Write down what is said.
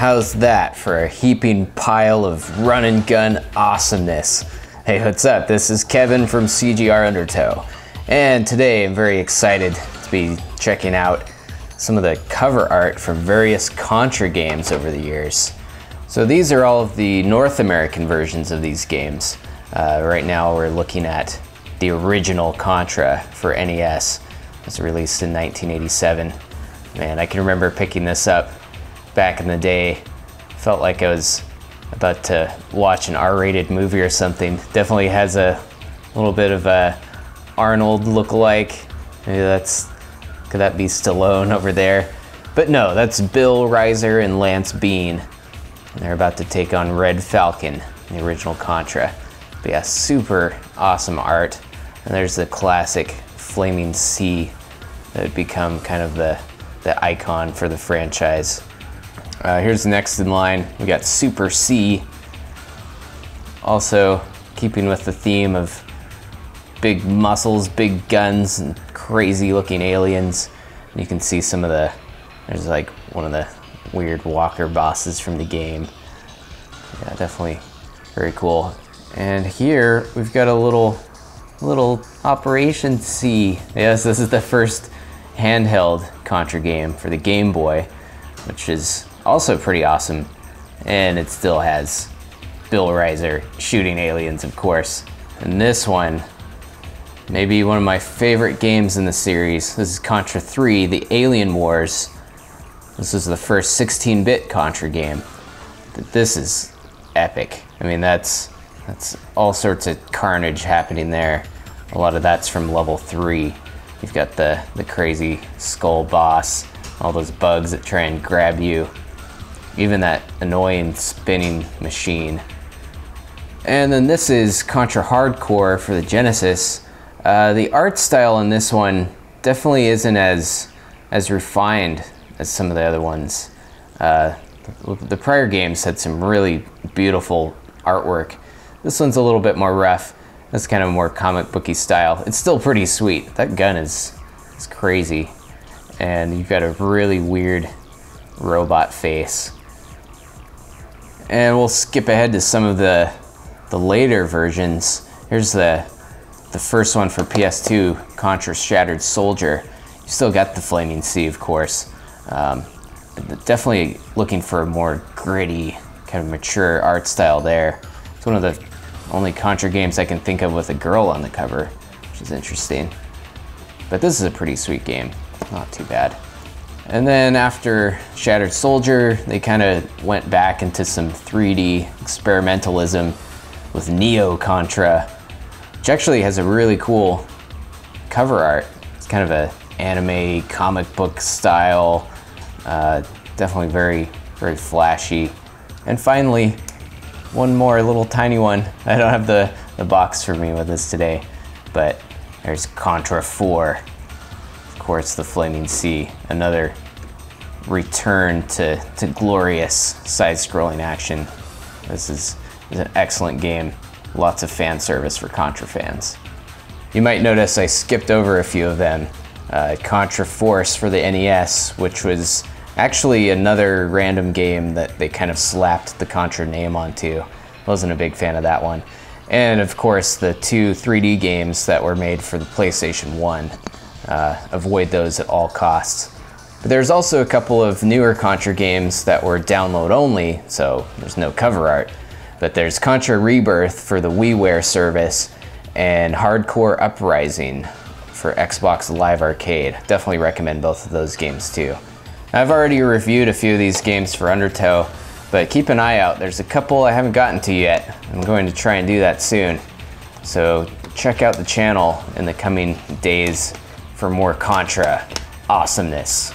how's that for a heaping pile of run and gun awesomeness? Hey, what's up? This is Kevin from CGRundertow, and today I'm very excited to be checking out some of the cover art from various Contra games over the years. So these are all of the North American versions of these games. Right now we're looking at the original Contra for NES. It was released in 1987. Man, I can remember picking this up back in the day. Felt like I was about to watch an R-rated movie or something. Definitely has a little bit of a Arnold look-alike. Maybe could that be Stallone over there? But no, that's Bill Reiser and Lance Bean. And they're about to take on Red Falcon, the original Contra. But yeah, super awesome art. And there's the classic Flaming C that would become kind of the icon for the franchise. Here's the next in line. We got Super C. Also keeping with the theme of big muscles, big guns, and crazy looking aliens. And you can see some of there's like one of the weird walker bosses from the game. Yeah, definitely very cool. And here we've got a little Operation C. Yes, this is the first handheld Contra game for the Game Boy, which is also pretty awesome. And it still has Bill Reiser shooting aliens, of course. And this one, maybe one of my favorite games in the series. This is Contra III, the Alien Wars. This is the first 16-bit Contra game. This is epic. I mean, that's all sorts of carnage happening there. A lot of that's from level 3. You've got the crazy skull boss, all those bugs that try and grab you, even that annoying spinning machine. And then this is Contra Hardcore for the Genesis. The art style in this one definitely isn't as refined as some of the other ones. The prior games had some really beautiful artwork. This one's a little bit more rough. That's kind of more comic booky style. It's still pretty sweet. That gun is crazy. And you've got a really weird robot face. And we'll skip ahead to some of the later versions. Here's the first one for PS2, Contra Shattered Soldier. You still got the Flaming C, of course. Definitely looking for a more gritty, kind of mature art style there. It's one of the only Contra games I can think of with a girl on the cover, which is interesting. But this is a pretty sweet game, not too bad. And then after Shattered Soldier, they kind of went back into some 3D experimentalism with Neo Contra, which actually has a really cool cover art. It's kind of an anime comic book style, definitely very, very flashy. And finally, one more little tiny one. I don't have the box for me with us today, but there's Contra IV. Of course, the Flaming C, another return to glorious side-scrolling action. This is an excellent game. Lots of fan service for Contra fans. You might notice I skipped over a few of them. Contra Force for the NES, which was actually another random game that they kind of slapped the Contra name onto. Wasn't a big fan of that one. And of course the two 3D games that were made for the PlayStation 1. Avoid those at all costs. But there's also a couple of newer Contra games that were download only, so there's no cover art. But there's Contra Rebirth for the WiiWare service and Hardcore Uprising for Xbox Live Arcade. Definitely recommend both of those games too. I've already reviewed a few of these games for Undertow, but keep an eye out. There's a couple I haven't gotten to yet. I'm going to try and do that soon. So check out the channel in the coming days for more Contra awesomeness.